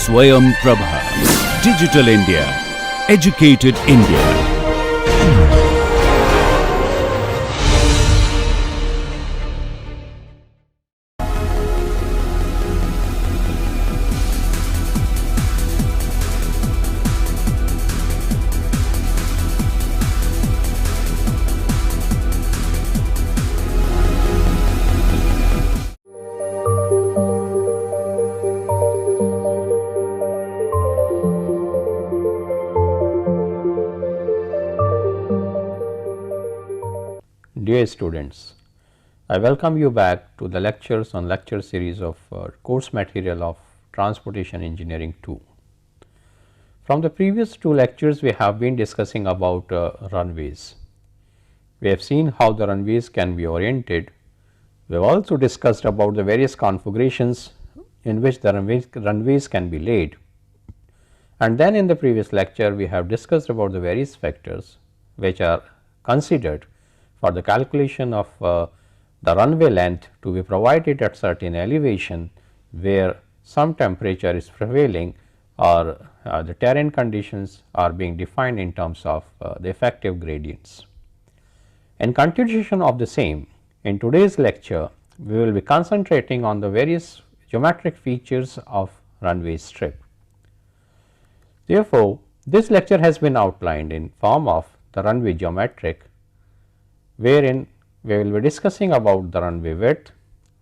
Swayam Prabha. Digital India. Educated India. Dear students, I welcome you back to the lectures on lecture series of course material of Transportation Engineering 2. From the previous two lectures, we have been discussing about runways. We have seen how the runways can be oriented. We have also discussed about the various configurations in which the runways can be laid. And then in the previous lecture, we have discussed about the various factors which are considered for the calculation of the runway length to be provided at certain elevation where some temperature is prevailing or the terrain conditions are being defined in terms of the effective gradients. In continuation of the same, in today's lecture we will be concentrating on the various geometric features of runway strip. Therefore, this lecture has been outlined in form of the runway geometric, wherein we will be discussing about the runway width,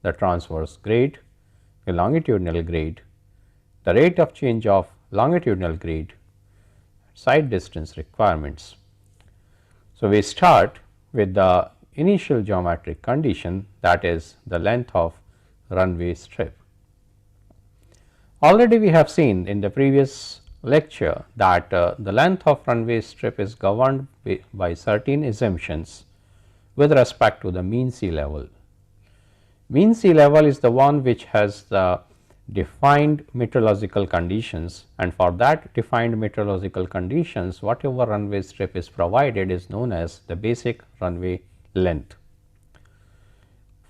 the transverse grade, the longitudinal grade, the rate of change of longitudinal grade, side distance requirements. So, we start with the initial geometric condition, that is the length of runway strip. Already we have seen in the previous lecture that the length of runway strip is governed by certain assumptions with respect to the mean sea level. Mean sea level is the one which has the defined meteorological conditions, and for that defined meteorological conditions whatever runway strip is provided is known as the basic runway length.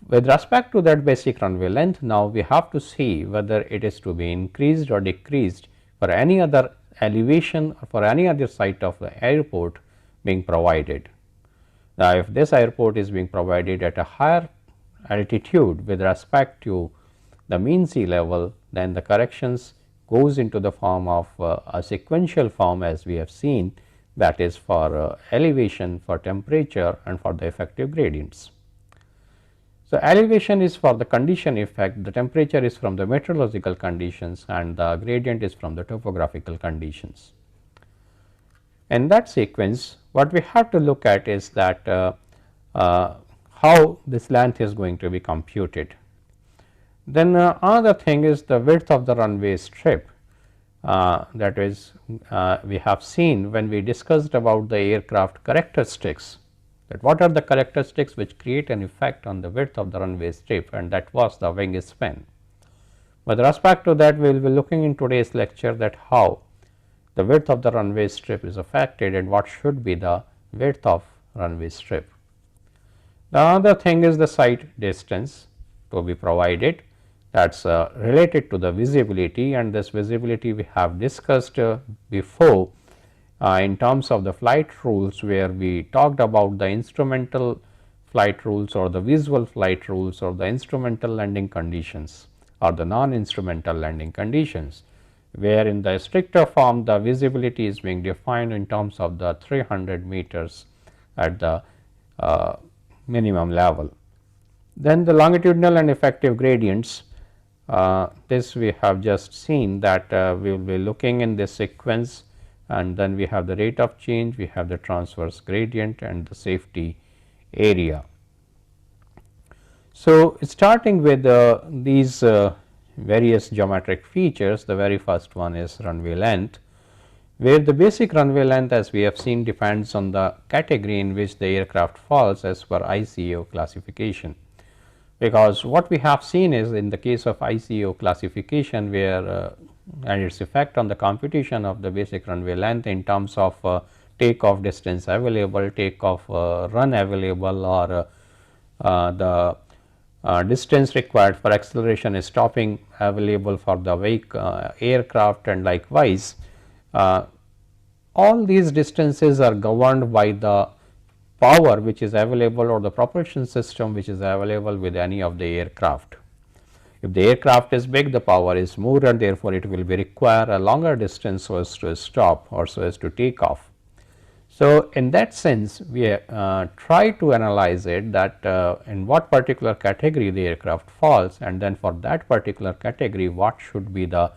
With respect to that basic runway length, now we have to see whether it is to be increased or decreased for any other elevation or for any other site of the airport being provided. Now, if this airport is being provided at a higher altitude with respect to the mean sea level, then the corrections goes into the form of a sequential form, as we have seen, that is for elevation, for temperature and for the effective gradients. So, elevation is for the condition effect, the temperature is from the meteorological conditions and the gradient is from the topographical conditions. In that sequence, what we have to look at is that how this length is going to be computed. Then another thing is the width of the runway strip, that is we have seen when we discussed about the aircraft characteristics, that what are the characteristics which create an effect on the width of the runway strip, and that was the wing span. With respect to that, we will be looking in today's lecture that how the width of the runway strip is affected and what should be the width of runway strip. The other thing is the site distance to be provided, that is related to the visibility, and this visibility we have discussed before in terms of the flight rules, where we talked about the instrumental flight rules or the visual flight rules or the instrumental landing conditions or the non-instrumental landing conditions, where in the stricter form the visibility is being defined in terms of the 300 meters at the minimum level. Then the longitudinal and effective gradients, this we have just seen that we will be looking in this sequence, and then we have the rate of change, we have the transverse gradient and the safety area. So, starting with these various geometric features, the very first one is runway length, where the basic runway length, as we have seen, depends on the category in which the aircraft falls as per ICAO classification. Because what we have seen is in the case of ICAO classification, where and its effect on the computation of the basic runway length in terms of takeoff distance available, takeoff run available, or the distance required for acceleration is stopping available for the aircraft, and likewise all these distances are governed by the power which is available or the propulsion system which is available with any of the aircraft. If the aircraft is big, the power is more, and therefore, it will be require a longer distance so as to stop or so as to take off. So, in that sense, we try to analyze it that in what particular category the aircraft falls, and then for that particular category what should be the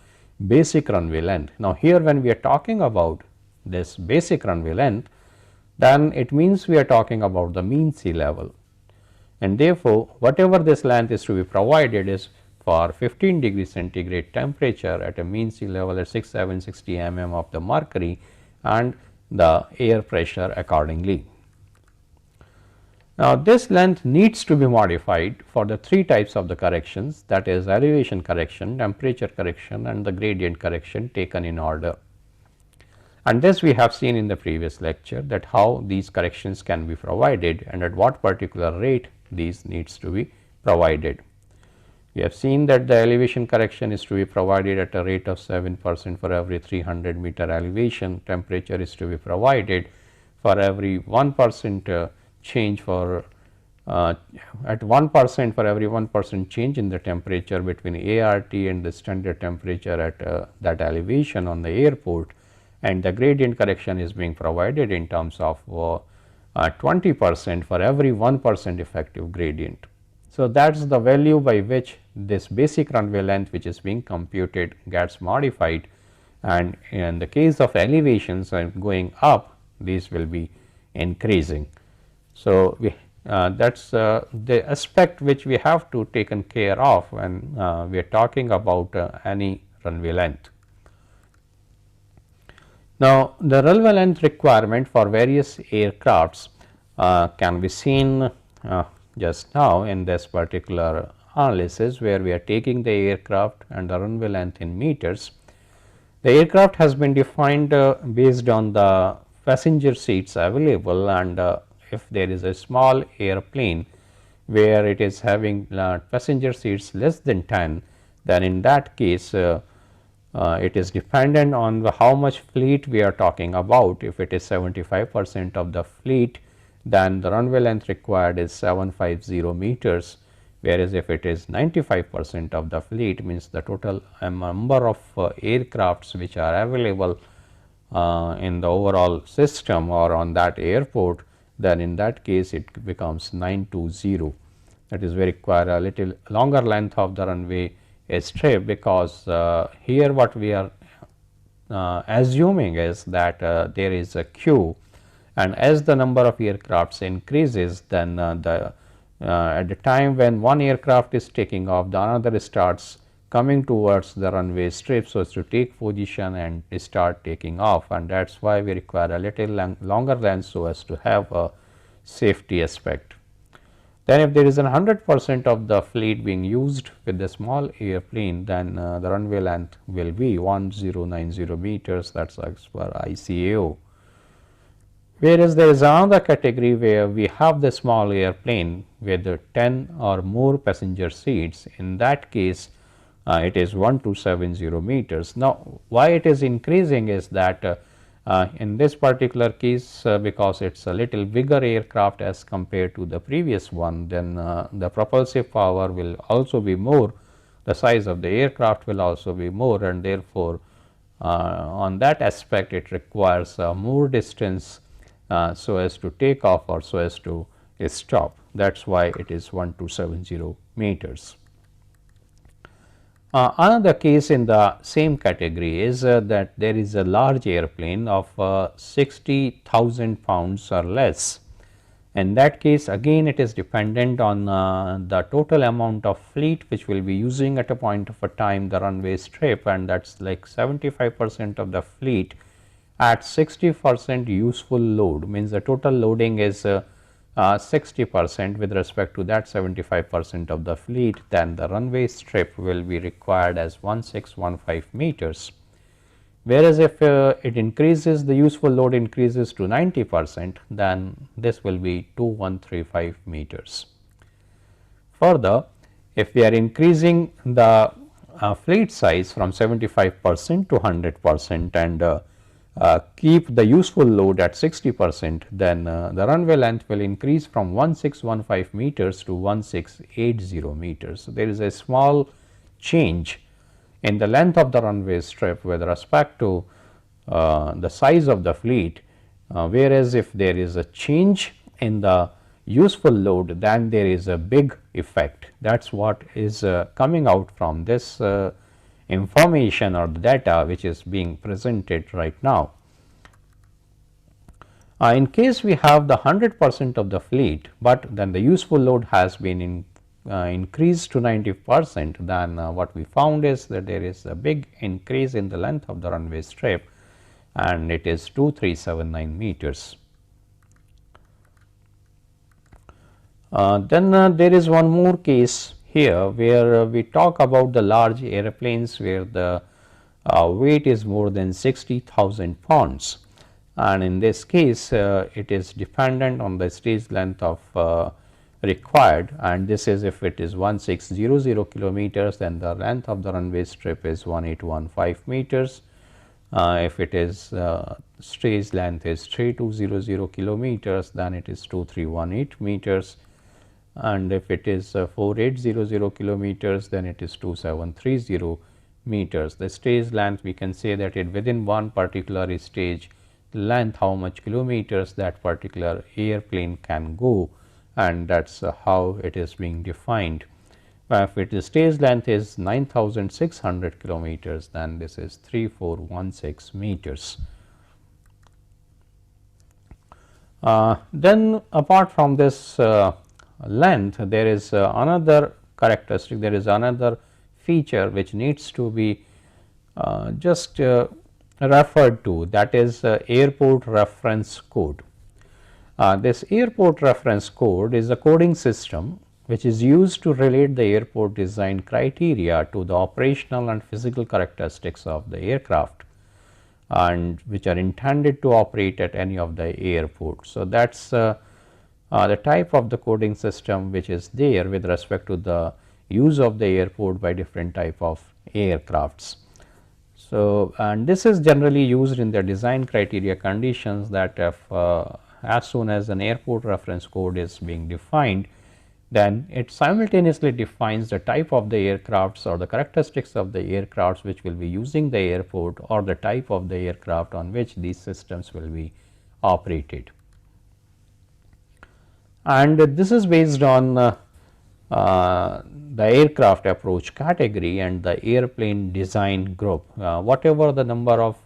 basic runway length. Now, here when we are talking about this basic runway length, then it means we are talking about the mean sea level, and therefore, whatever this length is to be provided is for 15 degree centigrade temperature at a mean sea level at 6760 mm of the mercury and the air pressure accordingly. Now, this length needs to be modified for the three types of the corrections, that is elevation correction, temperature correction and the gradient correction taken in order. And this we have seen in the previous lecture, that how these corrections can be provided and at what particular rate these needs to be provided. We have seen that the elevation correction is to be provided at a rate of 7% for every 300 meter elevation, temperature is to be provided for every 1% change for at 1% for every 1% change in the temperature between ART and the standard temperature at that elevation on the airport, and the gradient correction is being provided in terms of 20% for every 1% effective gradient. So, that is the value by which this basic runway length which is being computed gets modified, and in the case of elevations and going up, these will be increasing. So, that is the aspect which we have to taken care of when we are talking about any runway length. Now, the runway length requirement for various aircrafts can be seen just now in this particular analysis, where we are taking the aircraft and the runway length in meters. The aircraft has been defined based on the passenger seats available, and if there is a small airplane where it is having passenger seats less than 10, then in that case it is dependent on how much fleet we are talking about. If it is 75% of the fleet, then the runway length required is 750 meters, whereas if it is 95% of the fleet, means the total number of aircrafts which are available in the overall system or on that airport, then in that case it becomes 920. That is, we require a little longer length of the runway strip, because here what we are assuming is that there is a queue, and as the number of aircrafts increases, then at the time when one aircraft is taking off, the another starts coming towards the runway strip so as to take position and start taking off, and that is why we require a little longer length so as to have a safety aspect. Then if there is 100% of the fleet being used with the small airplane, then the runway length will be 1090 meters, that is as per ICAO. Whereas there is another category where we have the small airplane with 10 or more passenger seats. In that case it is 1270 meters. Now, why it is increasing is that in this particular case, because it is a little bigger aircraft as compared to the previous one, then the propulsive power will also be more, the size of the aircraft will also be more, and therefore on that aspect it requires more distance so as to take off or so as to stop. That is why it is 1270 meters. Another case in the same category is that there is a large airplane of 60,000 pounds or less. In that case, again it is dependent on the total amount of fleet which will be using at a point of a time the runway strip, and that is like 75% of the fleet at 60% useful load, means the total loading is 60% with respect to that 75% of the fleet, then the runway strip will be required as 1615 meters. Whereas if it increases, the useful load increases to 90%, then this will be 2135 meters. Further, if we are increasing the fleet size from 75% to 100% and keep the useful load at 60%, then the runway length will increase from 1615 meters to 1680 meters. So, there is a small change in the length of the runway strip with respect to the size of the fleet, whereas if there is a change in the useful load, then there is a big effect. That is what is coming out from this information or the data which is being presented right now. In case we have the 100% of the fleet, but then the useful load has been increased to 90%, then what we found is that there is a big increase in the length of the runway strip, and it is 2379 meters. Then there is one more case here where we talk about the large airplanes where the weight is more than 60,000 pounds, and in this case it is dependent on the stage length of required, and this is if it is 1600 kilometers, then the length of the runway strip is 1815 meters. If it is stage length is 3200 kilometers, then it is 2318 meters, and if it is 4800 kilometers, then it is 2730 meters. The stage length, we can say that it within one particular stage length how much kilometers that particular airplane can go, and that is how it is being defined. If it is stage length is 9600 kilometers, then this is 3416 meters. Then apart from this length, there is another characteristic, there is another feature which needs to be just referred to, that is airport reference code. This airport reference code is a coding system which is used to relate the airport design criteria to the operational and physical characteristics of the aircraft, and which are intended to operate at any of the airports. So, that is the type of the coding system which is there with respect to the use of the airport by different type of aircrafts. So, and this is generally used in the design criteria conditions, that if as soon as an airport reference code is being defined, then it simultaneously defines the type of the aircrafts or the characteristics of the aircrafts which will be using the airport, or the type of the aircraft on which these systems will be operated. And this is based on the aircraft approach category and the airplane design group. Whatever the number of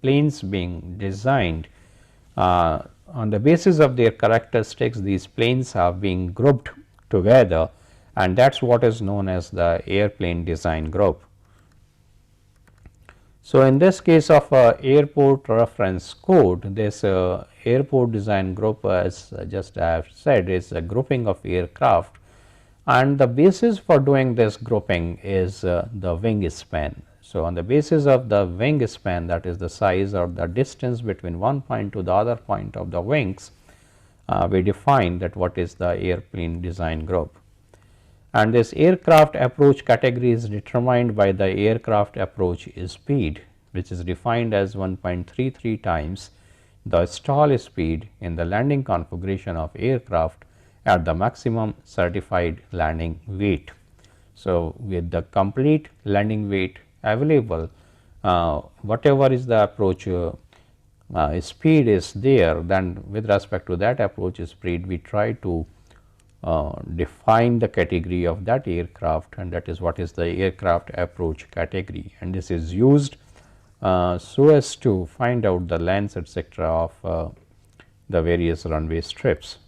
planes being designed, on the basis of their characteristics, these planes are being grouped together, and that is what is known as the airplane design group. So, in this case of airport reference code, this airport design group, as just I have said, is a grouping of aircraft, and the basis for doing this grouping is the wing span. So, on the basis of the wing span, that is the size or the distance between one point to the other point of the wings, we define that what is the airplane design group. And this aircraft approach category is determined by the aircraft approach speed, which is defined as 1.33 times the stall speed in the landing configuration of aircraft at the maximum certified landing weight. So, with the complete landing weight available, whatever is the approach speed is there, then with respect to that approach speed, we try to define the category of that aircraft, and that is what is the aircraft approach category, and this is used so as to find out the lengths etc. of the various runway strips.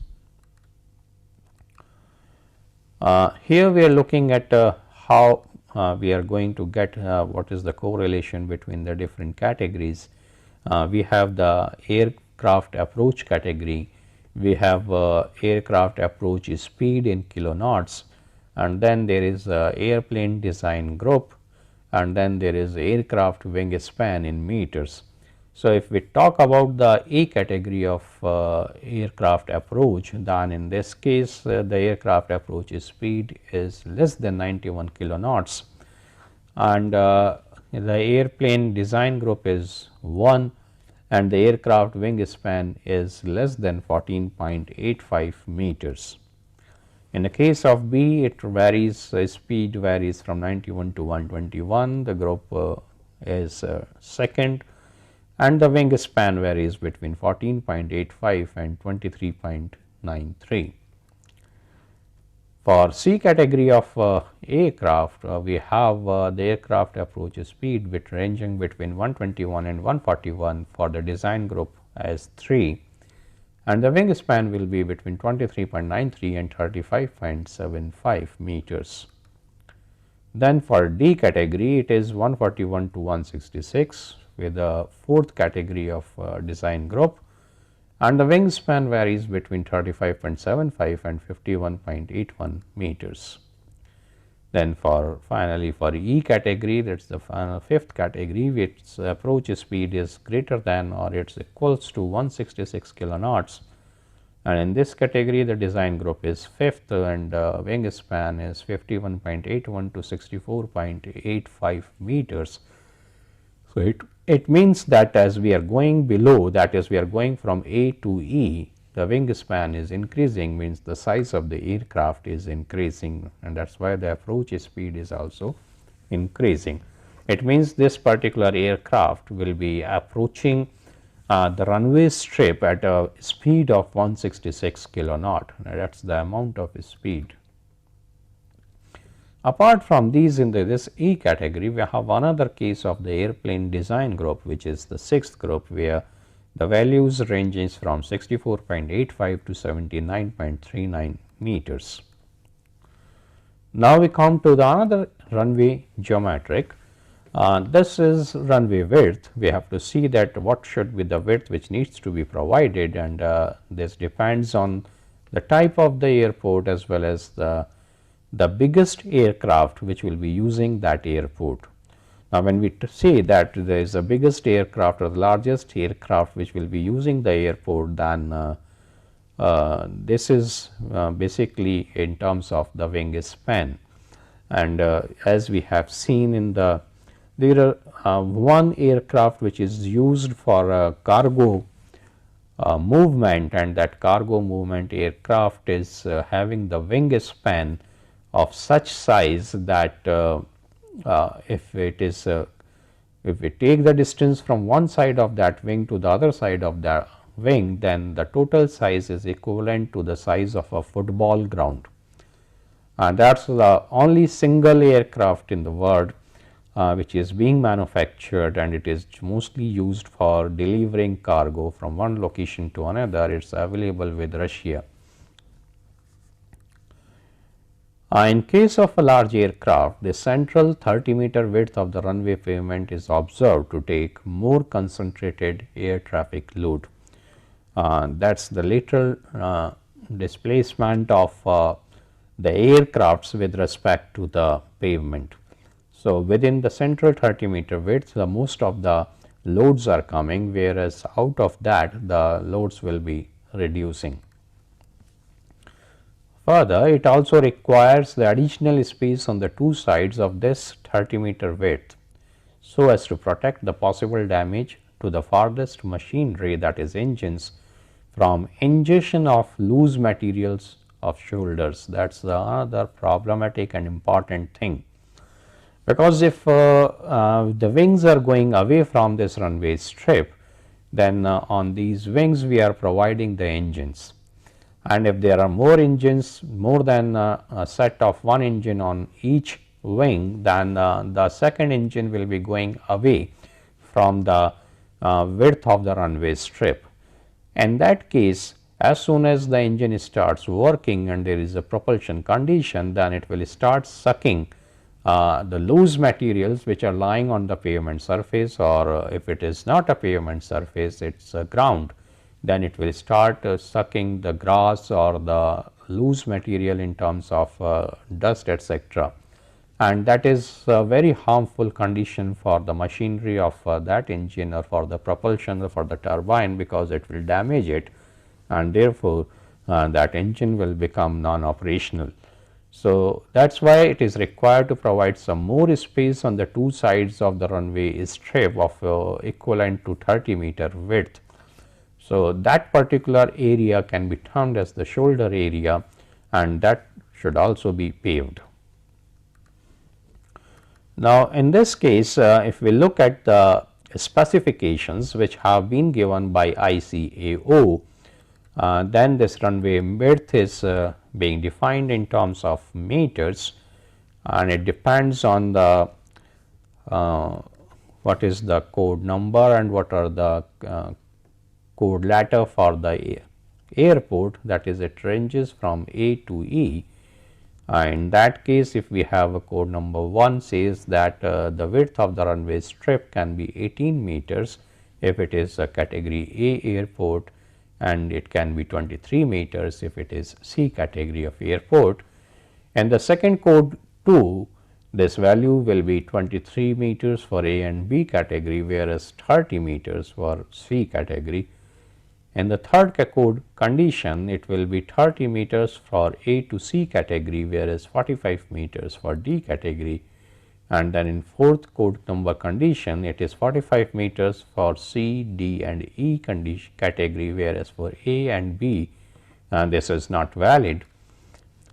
Here we are looking at how we are going to get what is the correlation between the different categories. We have the aircraft approach category, we have aircraft approach speed in kilonauts, and then there is airplane design group, and then there is aircraft wing span in meters. So, if we talk about the A category of aircraft approach, then in this case the aircraft approach speed is less than 91 kiloknots, and the airplane design group is 1, and the aircraft wingspan is less than 14.85 meters. In the case of B, it varies, speed varies from 91 to 121, the group is second, and the wingspan varies between 14.85 and 23.93. For C category of aircraft, we have the aircraft approach speed ranging between 121 and 141 for the design group as 3, and the wingspan will be between 23.93 and 35.75 meters. Then for D category, it is 141 to 166 with the fourth category of design group, and the wingspan varies between 35.75 and 51.81 meters. Then finally for E category, that is the fifth category, which approach speed is greater than or it is equals to 166 kiloknots, and in this category the design group is fifth, and wingspan is 51.81 to 64.85 meters. So, it means that as we are going below, that is we are going from A to E, the wingspan is increasing, means the size of the aircraft is increasing, and that is why the approach speed is also increasing. It means this particular aircraft will be approaching the runway strip at a speed of 166 kiloknot, that is the amount of speed. Apart from these, in this E category, we have another case of the airplane design group, which is the sixth group, where the values ranges from 64.85 to 79.39 meters. Now we come to the another runway geometric. This is runway width. We have to see that what should be the width which needs to be provided, and this depends on the type of the airport as well as the biggest aircraft which will be using that airport. Now, when we say that there is the biggest aircraft or the largest aircraft which will be using the airport, then this is basically in terms of the wingspan. And as we have seen in there are one aircraft which is used for cargo movement, and that cargo movement aircraft is having the wingspan of such size that if we take the distance from one side of that wing to the other side of the wing, then the total size is equivalent to the size of a football ground, and that is the only single aircraft in the world which is being manufactured, and it is mostly used for delivering cargo from one location to another. It is available with Russia. In case of a large aircraft, the central 30-meter width of the runway pavement is observed to take more concentrated air traffic load. That is the lateral displacement of the aircrafts with respect to the pavement. So, within the central 30-meter width, the most of the loads are coming, whereas out of that the loads will be reducing. Further, it also requires the additional space on the two sides of this 30-meter width, so as to protect the possible damage to the farthest machinery, that is engines, from ingestion of loose materials of shoulders. That is the other problematic and important thing, because if the wings are going away from this runway strip, then on these wings we are providing the engines, and if there are more engines, more than a set of one engine on each wing, then the second engine will be going away from the width of the runway strip. In that case, as soon as the engine starts working and there is a propulsion condition, then it will start sucking the loose materials which are lying on the pavement surface, or if it is not a pavement surface, it is a ground, then it will start sucking the grass or the loose material in terms of dust, etc., and that is a very harmful condition for the machinery of that engine or for the propulsion or for the turbine, because it will damage it, and therefore, that engine will become non-operational. So, that is why it is required to provide some more space on the two sides of the runway strip of equivalent to 30-meter width. So, that particular area can be termed as the shoulder area, and that should also be paved. Now, in this case, if we look at the specifications which have been given by ICAO, then this runway width is being defined in terms of meters, and it depends on the what is the code number and what are the code letter for the airport, that is it ranges from A to E. In that case, if we have a code number 1 says that the width of the runway strip can be 18 meters if it is a category A airport, and it can be 23 meters if it is C category of airport. And the second code 2, this value will be 23 meters for A and B category, whereas 30 meters for C category. And the third code condition, it will be 30 meters for A to C category, whereas 45 meters for D category. And then in fourth code number condition, it is 45 meters for C, D and E category, whereas for A and B this is not valid.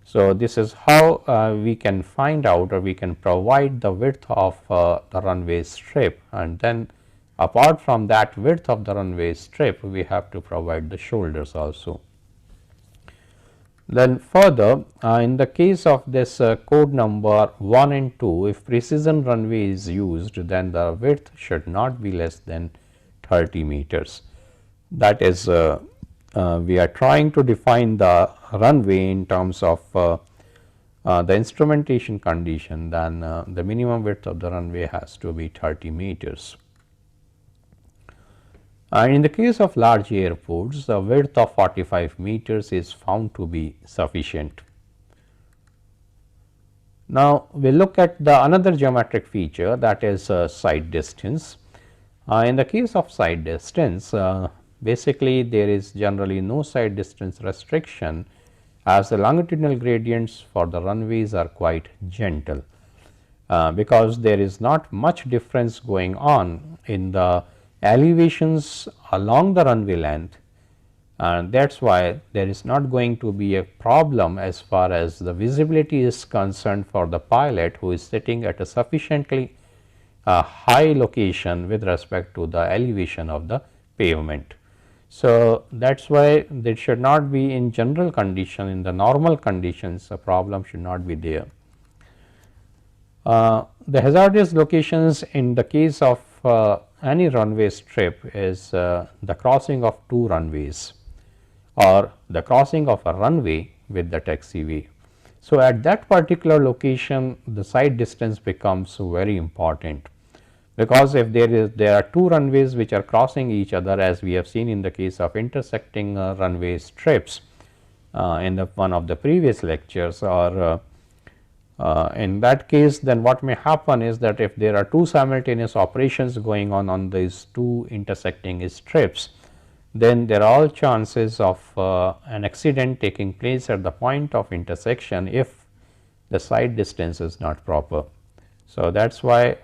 So, this is how we can find out, or we can provide the width of the runway strip, and then apart from that width of the runway strip, we have to provide the shoulders also. Then further, in the case of this code number 1 and 2, if precision runway is used, then the width should not be less than 30 meters. That is, we are trying to define the runway in terms of the instrumentation condition, then the minimum width of the runway has to be 30 meters. And in the case of large airports, the width of 45 meters is found to be sufficient. Now, we look at the another geometric feature, that is side distance. In the case of side distance, basically there is generally no side distance restriction, as the longitudinal gradients for the runways are quite gentle, because there is not much difference going on in the elevations along the runway length, and that is why there is not going to be a problem as far as the visibility is concerned for the pilot who is sitting at a sufficiently high location with respect to the elevation of the pavement. So, that is why there should not be, in general condition, in the normal conditions, a problem should not be there. The hazardous locations in the case of any runway strip is the crossing of two runways or the crossing of a runway with the taxiway. So, at that particular location, the side distance becomes very important, because if there are two runways which are crossing each other, as we have seen in the case of intersecting runway strips in one of the previous lectures, or in that case, then what may happen is that if there are two simultaneous operations going on these two intersecting strips, then there are all chances of an accident taking place at the point of intersection if the side distance is not proper. So, that is why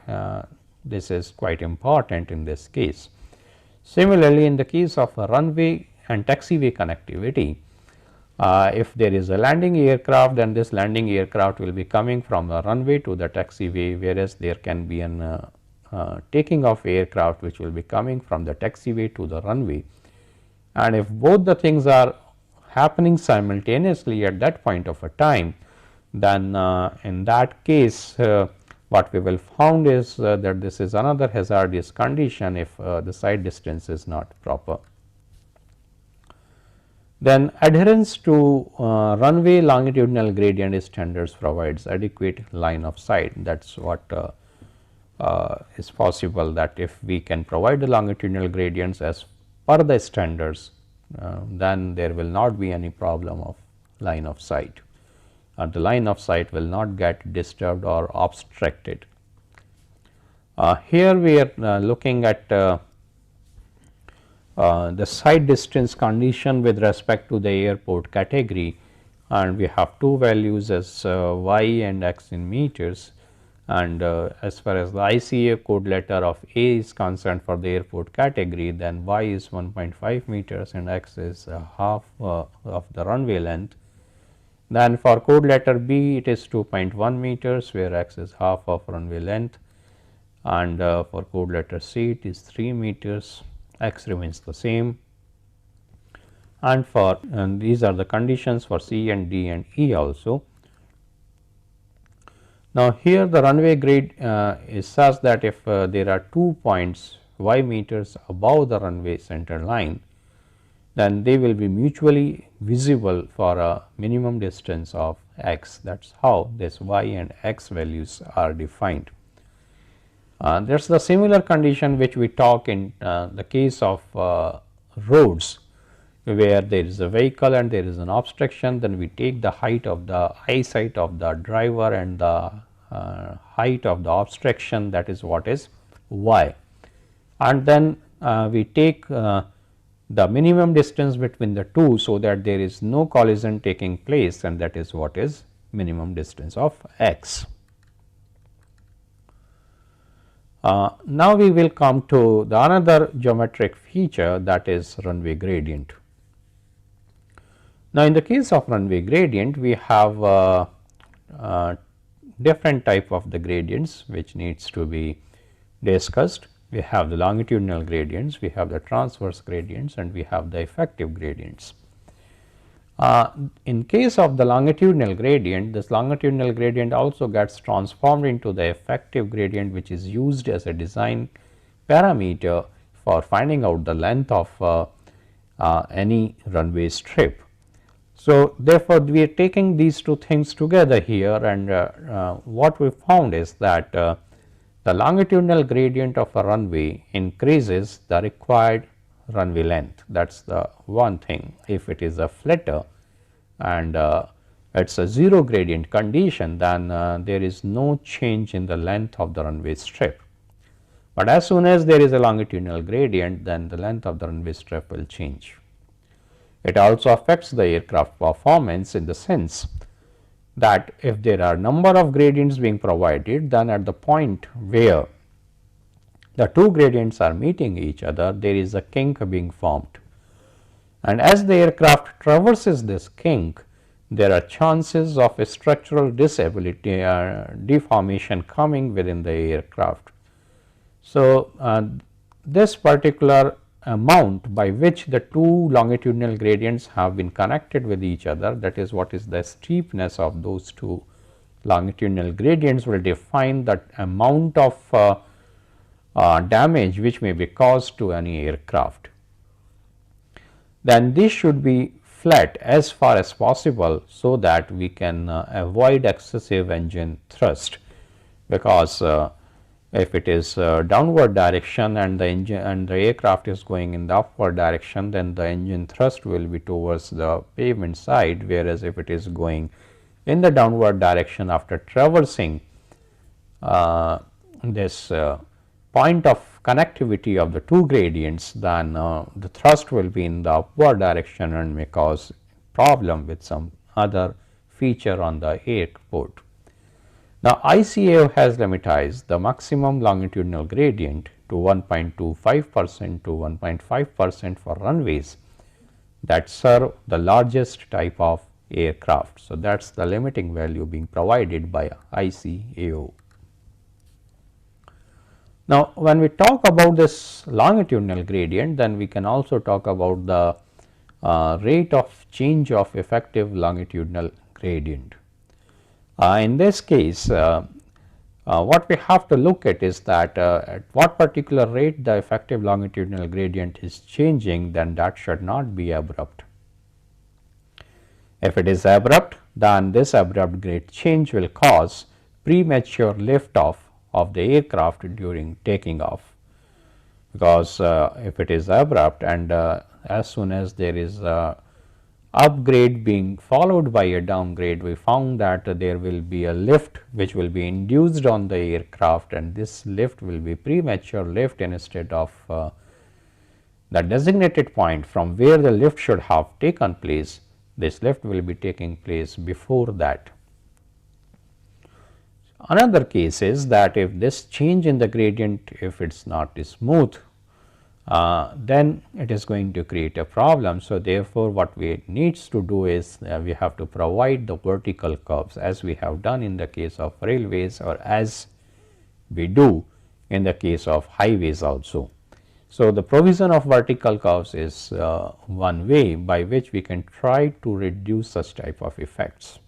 this is quite important in this case. Similarly, in the case of a runway and taxiway connectivity, if there is a landing aircraft, then this landing aircraft will be coming from the runway to the taxiway, whereas there can be an taking off aircraft which will be coming from the taxiway to the runway. And if both the things are happening simultaneously at that point of a time, then in that case what we will found is that this is another hazardous condition if the side distance is not proper. Then adherence to runway longitudinal gradient standards provides adequate line of sight. That is what is possible, that if we can provide the longitudinal gradients as per the standards, then there will not be any problem of line of sight. the line of sight will not get disturbed or obstructed. Here we are looking at the sight distance condition with respect to the airport category, and we have two values as y and x in meters, and as far as the ICAO code letter of A is concerned for the airport category, then y is 1.5 meters and x is half of the runway length. Then for code letter B it is 2.1 meters where x is half of runway length, and for code letter C it is 3 meters, x remains the same, and for these are the conditions for C and D and E also. Now, here the runway grade is such that if there are 2 points y meters above the runway center line, then they will be mutually visible for a minimum distance of x. That is how this y and x values are defined. There is the similar condition which we talk in the case of roads, where there is a vehicle and there is an obstruction, then we take the height of the eyesight of the driver and the height of the obstruction, that is what is y, and then we take the minimum distance between the two, so that there is no collision taking place, and that is what is minimum distance of x. Now, we will come to the another geometric feature, that is runway gradient. Now, in the case of runway gradient, we have different type of the gradients which needs to be discussed. We have the longitudinal gradients, we have the transverse gradients, and we have the effective gradients. In case of the longitudinal gradient, this longitudinal gradient also gets transformed into the effective gradient, which is used as a design parameter for finding out the length of any runway strip. So, therefore, we are taking these two things together here, and what we found is that the longitudinal gradient of a runway increases the required runway length. That is the one thing. If it is a flatter and it is a zero gradient condition, then there is no change in the length of the runway strip. But as soon as there is a longitudinal gradient, then the length of the runway strip will change. It also affects the aircraft performance in the sense that if there are number of gradients being provided, then at the point where the two gradients are meeting each other, there is a kink being formed, and as the aircraft traverses this kink, there are chances of a structural disability deformation coming within the aircraft. So, this particular amount by which the two longitudinal gradients have been connected with each other, that is what is the steepness of those two longitudinal gradients, will define the amount of damage which may be caused to any aircraft. Then this should be flat as far as possible, so that we can avoid excessive engine thrust, because if it is downward direction and the engine and the aircraft is going in the upward direction, then the engine thrust will be towards the pavement side, whereas if it is going in the downward direction after traversing this point of connectivity of the two gradients, then the thrust will be in the upward direction and may cause problem with some other feature on the airport. Now, ICAO has limitized the maximum longitudinal gradient to 1.25% to 1.5% for runways that serve the largest type of aircraft. So, that is the limiting value being provided by ICAO. Now, when we talk about this longitudinal gradient, then we can also talk about the rate of change of effective longitudinal gradient. In this case, what we have to look at is that at what particular rate the effective longitudinal gradient is changing, then that should not be abrupt. If it is abrupt, then this abrupt grade change will cause premature liftoff of the aircraft during taking off, because if it is abrupt and as soon as there is upgrade being followed by a downgrade, we found that there will be a lift which will be induced on the aircraft, and this lift will be premature lift instead of the designated point from where the lift should have taken place. This lift will be taking place before that. Another case is that if this change in the gradient, if it is not smooth, then it is going to create a problem. So, therefore, what we needs to do is we have to provide the vertical curves as we have done in the case of railways, or as we do in the case of highways also. So, the provision of vertical curves is one way by which we can try to reduce such type of effects.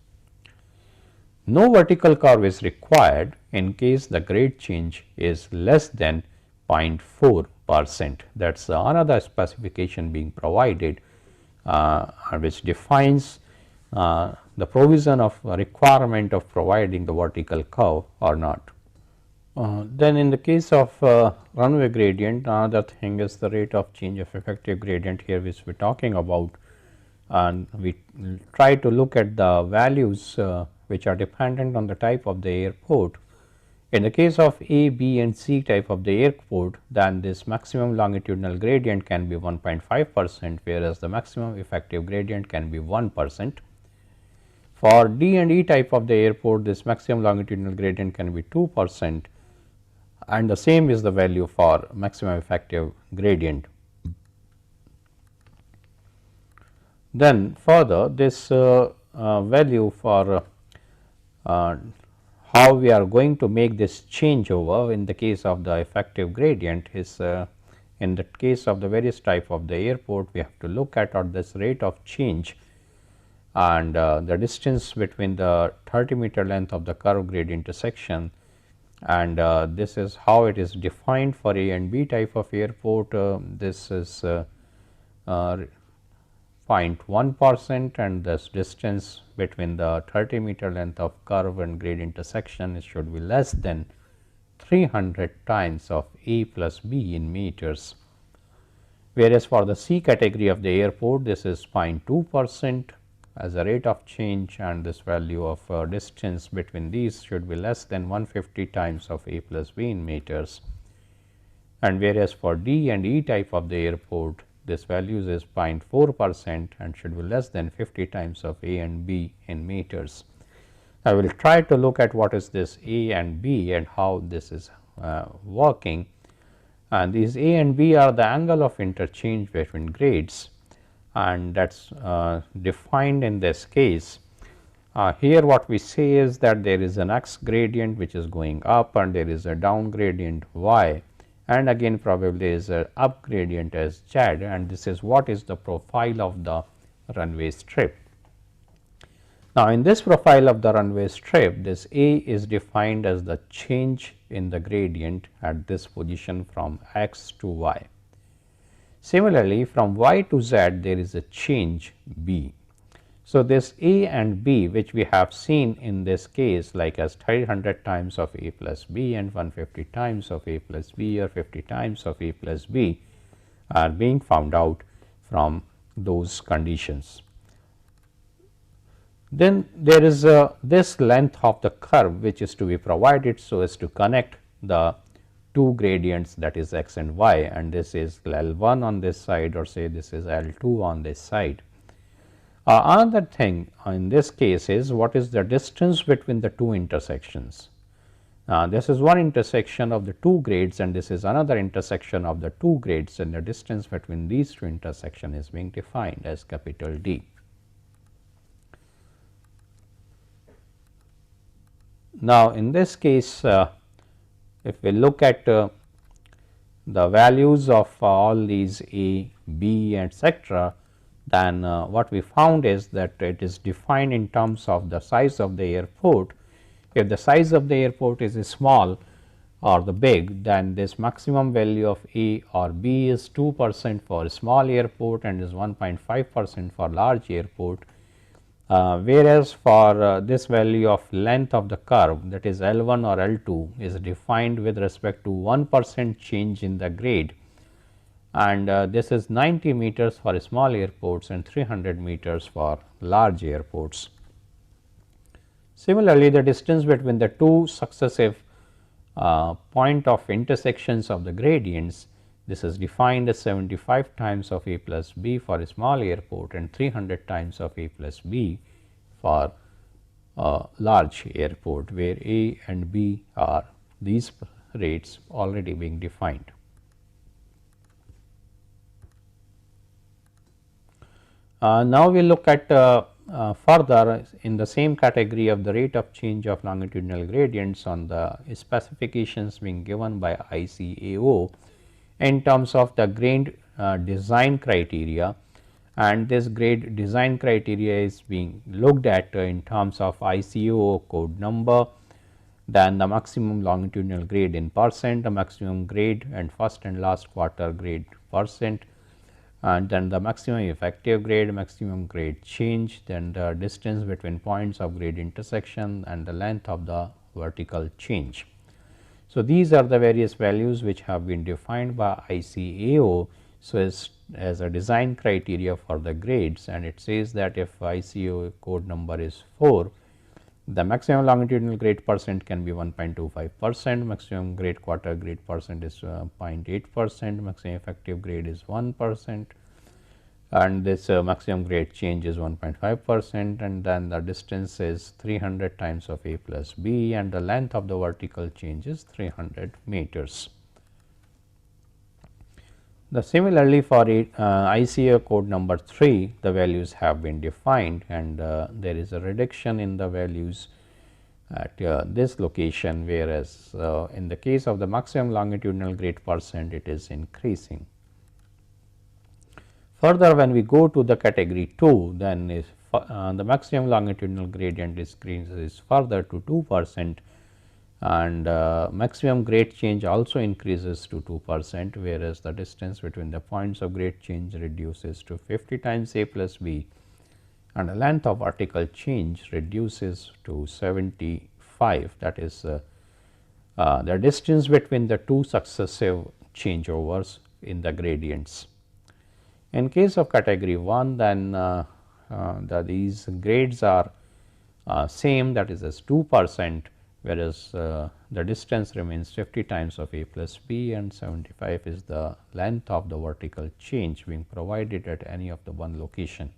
No vertical curve is required in case the grade change is less than 0.4%. That is another specification being provided which defines the provision of requirement of providing the vertical curve or not. Then in the case of runway gradient, another thing is the rate of change of effective gradient here which we are talking about, and we try to look at the values which are dependent on the type of the airport. In the case of A, B and C type of the airport, then this maximum longitudinal gradient can be 1.5%, whereas the maximum effective gradient can be 1%. For D and E type of the airport, this maximum longitudinal gradient can be 2%, and the same is the value for maximum effective gradient. Then further, this value for how we are going to make this changeover in the case of the effective gradient is in the case of the various type of the airport, we have to look at this rate of change and the distance between the 30-meter length of the curve grade intersection, and this is how it is defined for A and B type of airport. This is 0.1%, and this distance between the 30-meter length of curve and grade intersection should be less than 300 times of A plus B in meters. Whereas for the C category of the airport, this is 0.2% as a rate of change, and this value of distance between these should be less than 150 times of A plus B in meters. And whereas for D and E type of the airport, this values is 0.4% and should be less than 50 times of A and B in meters. I will try to look at what is this A and B and how this is working, and these A and B are the angle of interchange between grades, and that is defined in this case. Here what we say is that there is an x gradient which is going up, and there is a down gradient y, and again probably is a up gradient as z, and this is what is the profile of the runway strip. Now, in this profile of the runway strip, this A is defined as the change in the gradient at this position from x to y. Similarly, from y to z there is a change B. So, this A and B which we have seen in this case like as 300 times of A plus B and 150 times of A plus B or 50 times of A plus B are being found out from those conditions. Then there is this length of the curve which is to be provided so as to connect the two gradients, that is x and y, and this is L1 on this side, or say this is L2 on this side. Another thing in this case is what is the distance between the two intersections. This is one intersection of the two grades, and this is another intersection of the two grades, and the distance between these two intersections is being defined as capital D. Now, in this case, if we look at the values of all these A, B, etc., then what we found is that it is defined in terms of the size of the airport. If the size of the airport is small or the big, then this maximum value of A or B is 2% for small airport and is 1.5% for large airport. Whereas for this value of length of the curve, that is L1 or L2, is defined with respect to 1% change in the grade, and this is 90 meters for small airports and 300 meters for large airports. Similarly, the distance between the two successive point of intersections of the gradients, this is defined as 75 times of a plus b for a small airport and 300 times of a plus b for a large airport, where a and b are these rates already being defined. Now, we look at further in the same category of the rate of change of longitudinal gradients on the specifications being given by ICAO in terms of the grade design criteria, and this grade design criteria is being looked at in terms of ICAO code number, then the maximum longitudinal grade in percent, the maximum grade and first and last quarter grade percent, and then the maximum effective grade, maximum grade change, then the distance between points of grade intersection and the length of the vertical change. So, these are the various values which have been defined by ICAO. So, as a design criteria for the grades, and it says that if ICAO code number is 4, the maximum longitudinal grade percent can be 1.25%, maximum grade quarter grade percent is 0.8%, maximum effective grade is 1%, and this maximum grade change is 1.5%, and then the distance is 300 times of a plus b, and the length of the vertical change is 300 meters. Similarly, for ICAO code number 3, the values have been defined, and there is a reduction in the values at this location, whereas in the case of the maximum longitudinal grade percent, it is increasing. Further, when we go to the category 2, then is the maximum longitudinal gradient increases further to 2%, and maximum grade change also increases to 2%, whereas the distance between the points of grade change reduces to 50 times a plus b, and the length of vertical change reduces to 75, that is the distance between the two successive changeovers in the gradients. In case of category 1, then these grades are same, that is as 2%, whereas the distance remains 50 times of a plus b, and 75 is the length of the vertical change being provided at any of the one location.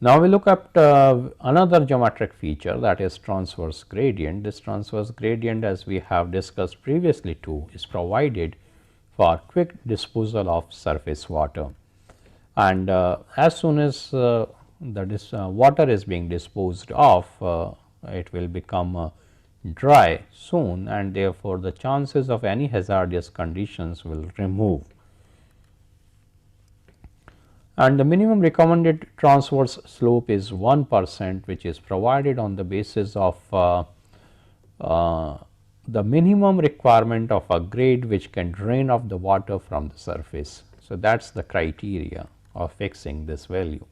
Now, we look at another geometric feature, that is transverse gradient. This transverse gradient, as we have discussed previously too, is provided for quick disposal of surface water, and as soon as water is being disposed of, it will become dry soon, and therefore, the chances of any hazardous conditions will remove. And the minimum recommended transverse slope is 1%, which is provided on the basis of the minimum requirement of a grade which can drain off the water from the surface. So, that is the criteria of fixing this value.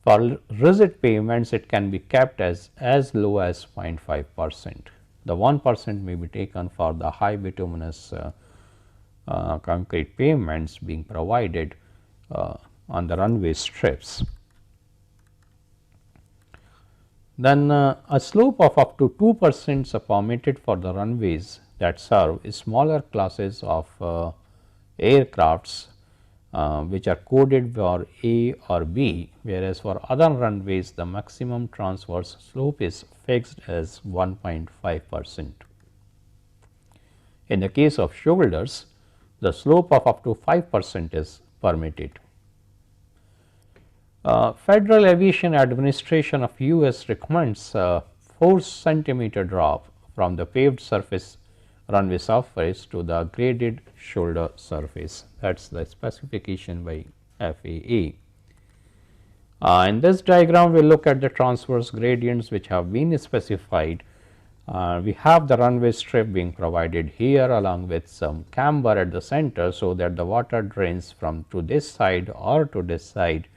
For rigid pavements, it can be kept as low as 0.5%. The 1% may be taken for the high bituminous concrete pavements being provided on the runway strips. Then a slope of up to 2% are permitted for the runways that serve smaller classes of aircrafts which are coded for A or B, whereas for other runways the maximum transverse slope is fixed as 1.5%. In the case of shoulders, the slope of up to 5% is permitted. Federal Aviation Administration of US recommends 4 centimeter drop from the paved surface runway surface to the graded shoulder surface. That is the specification by FAA. In this diagram, we look at the transverse gradients which have been specified. We have the runway strip being provided here along with some camber at the center, so that the water drains from to this side or to this side,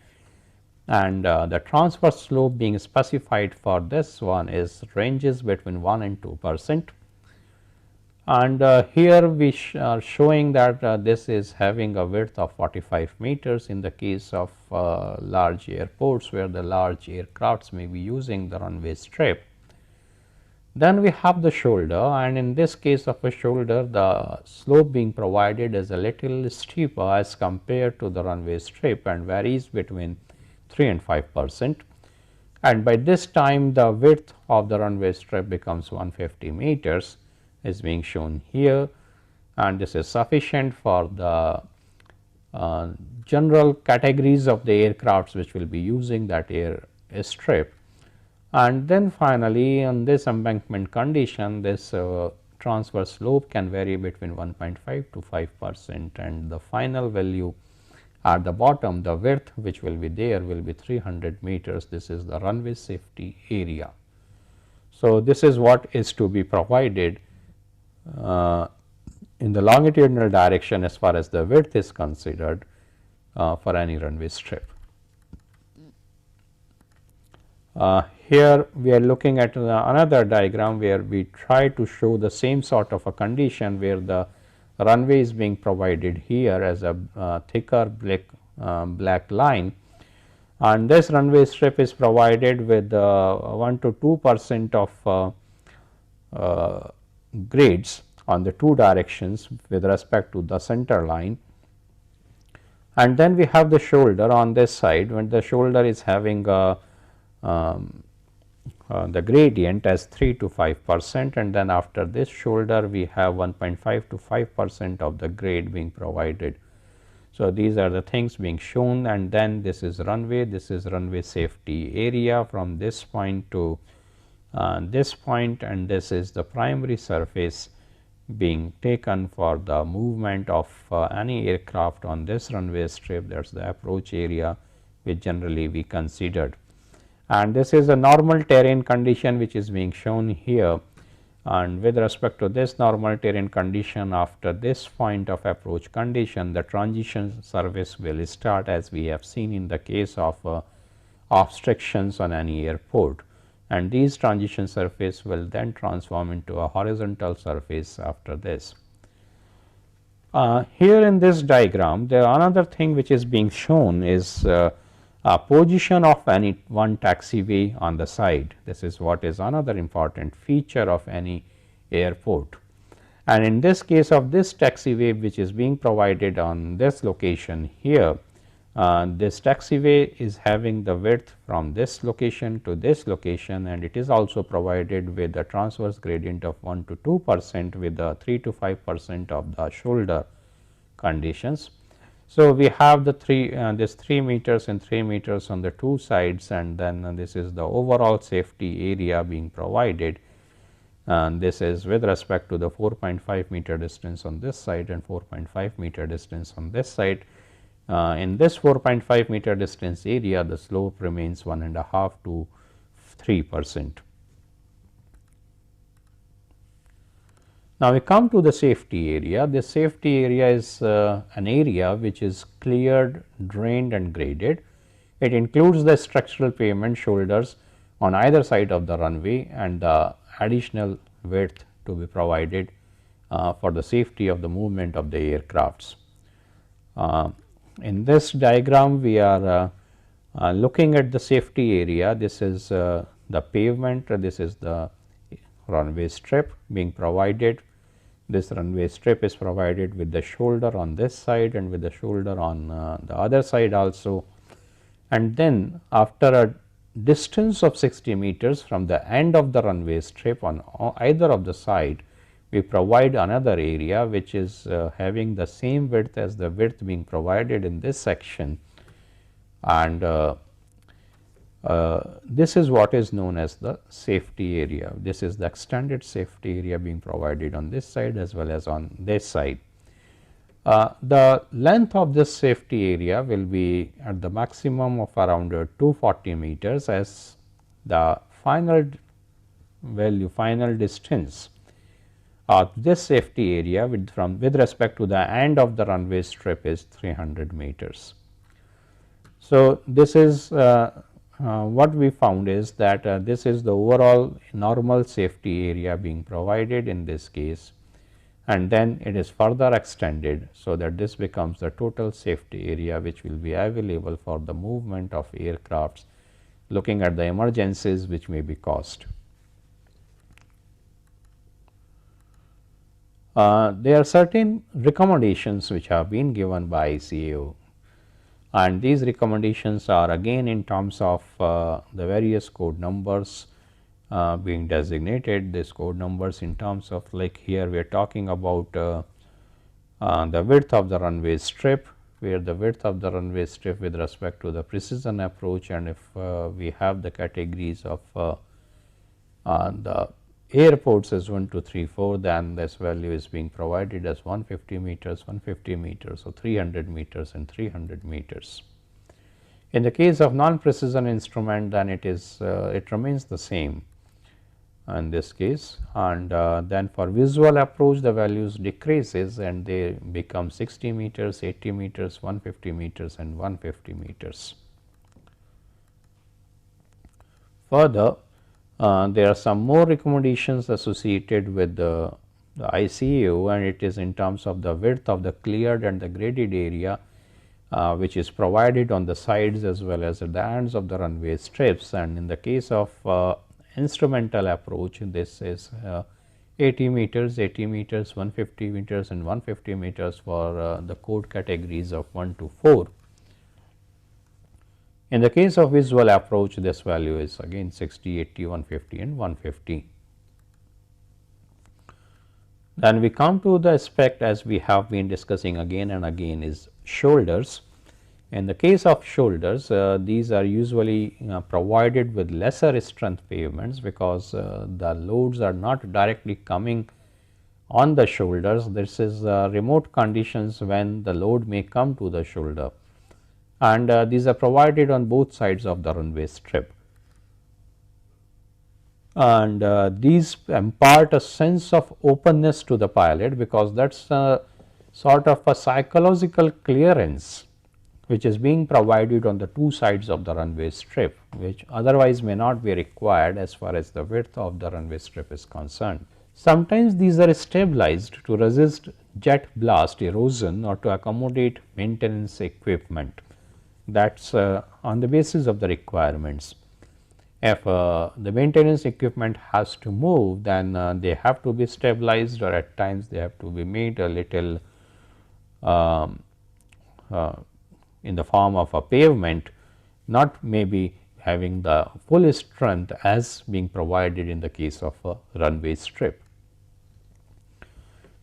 and the transverse slope being specified for this one is ranges between 1 and 2%. and here we are showing that this is having a width of 45 meters in the case of large airports where the large aircrafts may be using the runway strip. Then we have the shoulder, and in this case of a shoulder the slope being provided is a little steeper as compared to the runway strip and varies between 3 and 5%, and by this time the width of the runway strip becomes 150 meters is being shown here, and this is sufficient for the general categories of the aircrafts which will be using that air strip. And then finally, on this embankment condition, this transverse slope can vary between 1.5 to 5%, and the final value at the bottom, the width which will be there will be 300 meters. This is the runway safety area. So, this is what is to be provided in the longitudinal direction as far as the width is considered for any runway strip. Here we are looking at another diagram where we try to show the same sort of a condition where the runway is being provided here as a thicker black line, and this runway strip is provided with 1 to 2% of grades on the two directions with respect to the center line. And then we have the shoulder on this side, when the shoulder is having the gradient as 3 to 5%, and then after this shoulder we have 1.5 to 5% of the grade being provided. So, these are the things being shown, and then this is runway safety area from this point to this point, and this is the primary surface being taken for the movement of any aircraft on this runway strip. That is the approach area which generally we considered, and this is a normal terrain condition which is being shown here, and with respect to this normal terrain condition, after this point of approach condition the transition surface will start, as we have seen in the case of obstructions on any airport, and these transition surface will then transform into a horizontal surface after this. Here in this diagram, there another thing which is being shown is position of any one taxiway on the side. This is what is another important feature of any airport, and in this case of this taxiway which is being provided on this location here, this taxiway is having the width from this location to this location, and it is also provided with a transverse gradient of 1 to 2% with the 3 to 5% of the shoulder conditions. So, we have the this 3 meters and 3 meters on the two sides, and then this is the overall safety area being provided, and this is with respect to the 4.5 meter distance on this side and 4.5 meter distance on this side. In this 4.5 meter distance area, the slope remains 1.5 to 3%. Now, we come to the safety area. This safety area is an area which is cleared, drained and graded. It includes the structural pavement shoulders on either side of the runway and the additional width to be provided for the safety of the movement of the aircrafts. In this diagram, we are looking at the safety area. This is the pavement, this is the runway strip being provided. This runway strip is provided with the shoulder on this side and with the shoulder on the other side also, and then after a distance of 60 meters from the end of the runway strip on either of the side, we provide another area which is having the same width as the width being provided in this section, and this is what is known as the safety area. This is the extended safety area being provided on this side as well as on this side. The length of this safety area will be at the maximum of around 240 meters as the final value, final distance of this safety area with respect to the end of the runway strip is 300 meters. So, this is what we found is that this is the overall normal safety area being provided in this case, and then it is further extended, so that this becomes the total safety area which will be available for the movement of aircrafts looking at the emergencies which may be caused. There are certain recommendations which have been given by ICAO, and these recommendations are again in terms of the various code numbers being designated. These code numbers in terms of, like here we are talking about the width of the runway strip, where the width of the runway strip with respect to the precision approach, and if we have the categories of the airports as 1, 2, 3, 4, then this value is being provided as 150 meters, 150 meters, or 300 meters and 300 meters. In the case of non-precision instrument, then it is it remains the same in this case, and then for visual approach the values decreases and they become 60 meters, 80 meters, 150 meters and 150 meters. Further, there are some more recommendations associated with the ICAO, and it is in terms of the width of the cleared and the graded area which is provided on the sides as well as at the ends of the runway strips. And in the case of instrumental approach, this is 80 meters, 80 meters, 150 meters and 150 meters for the code categories of 1 to 4. In the case of visual approach, this value is again 60, 80, 150 and 150. Then we come to the aspect, as we have been discussing again and again, is shoulders. In the case of shoulders, these are usually provided with lesser strength pavements, because the loads are not directly coming on the shoulders. This is remote conditions when the load may come to the shoulder, and these are provided on both sides of the runway strip, and these impart a sense of openness to the pilot, because that is sort of a psychological clearance which is being provided on the two sides of the runway strip, which otherwise may not be required as far as the width of the runway strip is concerned. Sometimes these are stabilized to resist jet blast erosion or to accommodate maintenance equipment. That is on the basis of the requirements. If the maintenance equipment has to move, then they have to be stabilized, or at times they have to be made a little in the form of a pavement, not maybe having the full strength as being provided in the case of a runway strip.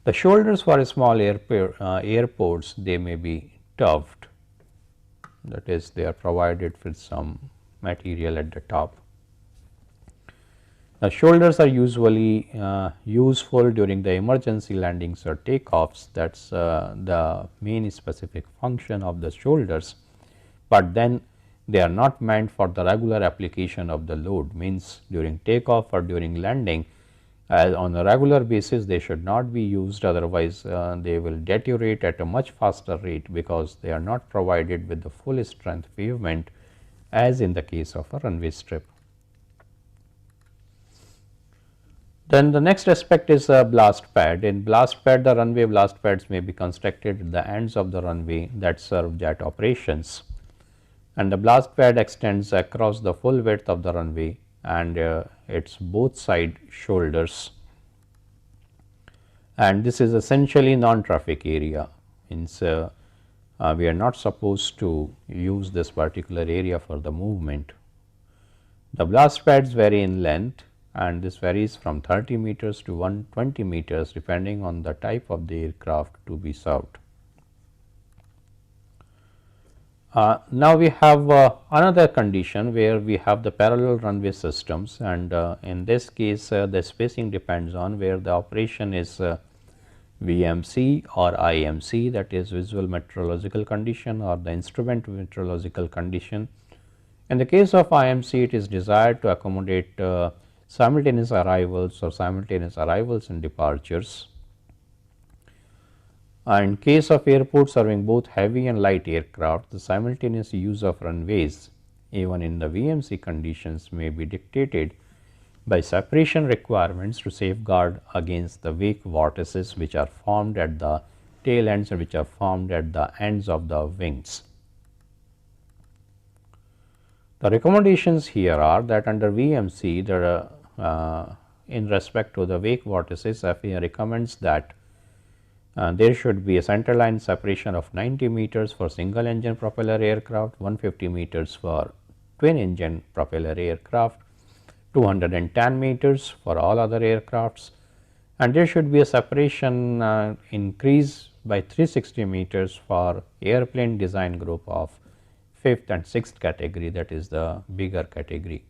The shoulders for small airports, they may be turfed, that is, they are provided with some material at the top. The shoulders are usually useful during the emergency landings or takeoffs. That is the main specific function of the shoulders, but then they are not meant for the regular application of the load. Means during takeoff or during landing, on a regular basis they should not be used, otherwise they will deteriorate at a much faster rate, because they are not provided with the full strength pavement as in the case of a runway strip. Then the next aspect is a blast pad. In blast pad, the runway blast pads may be constructed at the ends of the runway that serve jet operations, and the blast pad extends across the full width of the runway and its both side shoulders, and this is essentially non-traffic area. Means we are not supposed to use this particular area for the movement. The blast pads vary in length, and this varies from 30 meters to 120 meters depending on the type of the aircraft to be served. Now we have another condition where we have the parallel runway systems, and in this case the spacing depends on where the operation is VMC or IMC, that is visual meteorological condition or the instrument meteorological condition. In the case of IMC, it is desired to accommodate simultaneous arrivals or simultaneous arrivals and departures. In case of airports serving both heavy and light aircraft, the simultaneous use of runways even in the VMC conditions may be dictated by separation requirements to safeguard against the wake vortices which are formed at the tail ends and which are formed at the ends of the wings. The recommendations here are that under VMC, there are, in respect to the wake vortices, FAA recommends that there should be a centerline separation of 90 meters for single engine propeller aircraft, 150 meters for twin engine propeller aircraft, 210 meters for all other aircrafts, and there should be a separation increase by 360 meters for airplane design group of 5th and 6th category, that is the bigger category.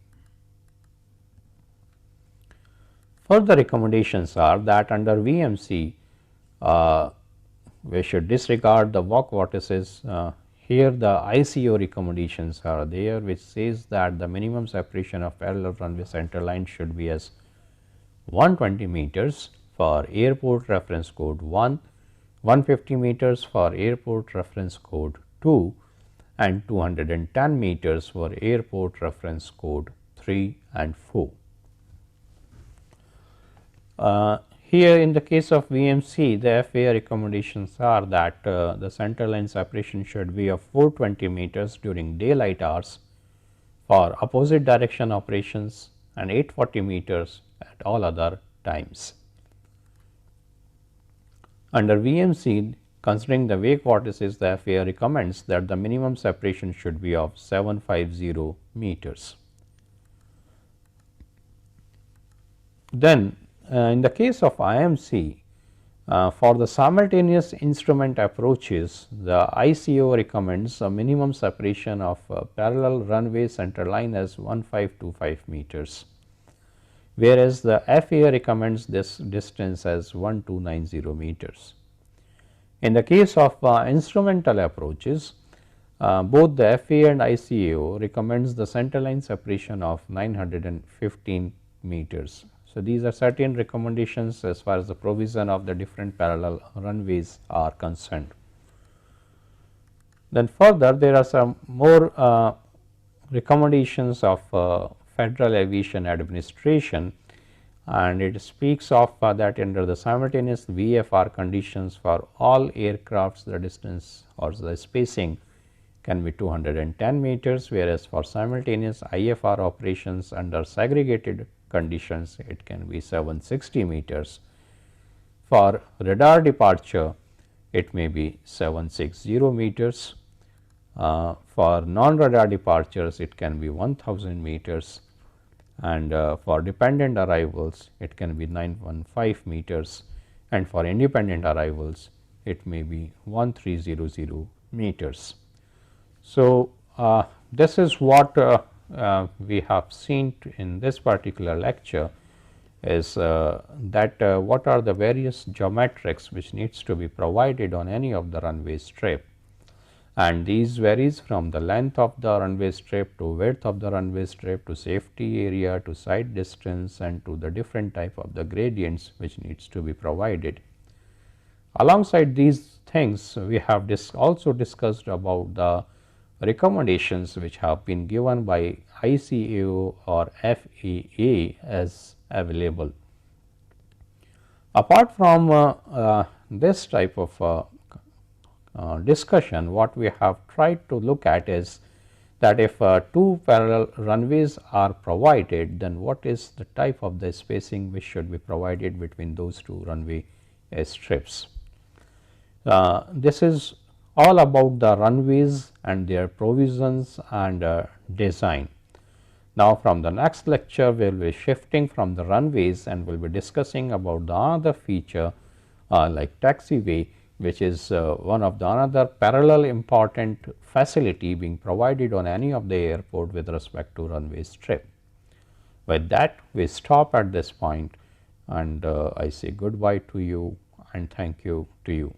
Further recommendations are that under VMC, we should disregard the walk vortices. Here the ICO recommendations are there, which says that the minimum separation of parallel runway center line should be as 120 meters for airport reference code 1, 150 meters for airport reference code 2, and 210 meters for airport reference code 3 and 4. Here in the case of VMC, the FAA recommendations are that the center line separation should be of 420 meters during daylight hours for opposite direction operations and 840 meters at all other times. Under VMC, considering the wake vortices, the FAA recommends that the minimum separation should be of 750 meters. Then in the case of IMC, for the simultaneous instrument approaches, the ICO recommends a minimum separation of parallel runway center line as 1525 meters, whereas the FAA recommends this distance as 1290 meters. In the case of instrumental approaches, both the FAA and ICAO recommends the center line separation of 915 meters. So, these are certain recommendations as far as the provision of the different parallel runways are concerned. Then further, there are some more recommendations of Federal Aviation Administration, and it speaks of that under the simultaneous VFR conditions for all aircrafts, the distance or the spacing can be 210 meters, whereas for simultaneous IFR operations under segregated conditions it can be 760 meters. For radar departure it may be 760 meters. For non-radar departures it can be 1000 meters, and for dependent arrivals it can be 915 meters, and for independent arrivals it may be 1300 meters. So, this is what we have seen in this particular lecture is that what are the various geometrics which needs to be provided on any of the runway strip, and these varies from the length of the runway strip to width of the runway strip to safety area to side distance and to the different type of the gradients which needs to be provided. Alongside these things, we have also discussed about the recommendations which have been given by ICAO or FAA as available. Apart from this type of discussion, what we have tried to look at is that if two parallel runways are provided, then what is the type of the spacing which should be provided between those two runway strips. This is all about the runways and their provisions and design. Now, from the next lecture we will be shifting from the runways and we will be discussing about the other feature like taxiway, which is one of the another parallel important facility being provided on any of the airport with respect to runway strip. With that, we stop at this point, and I say goodbye to you and thank you to you.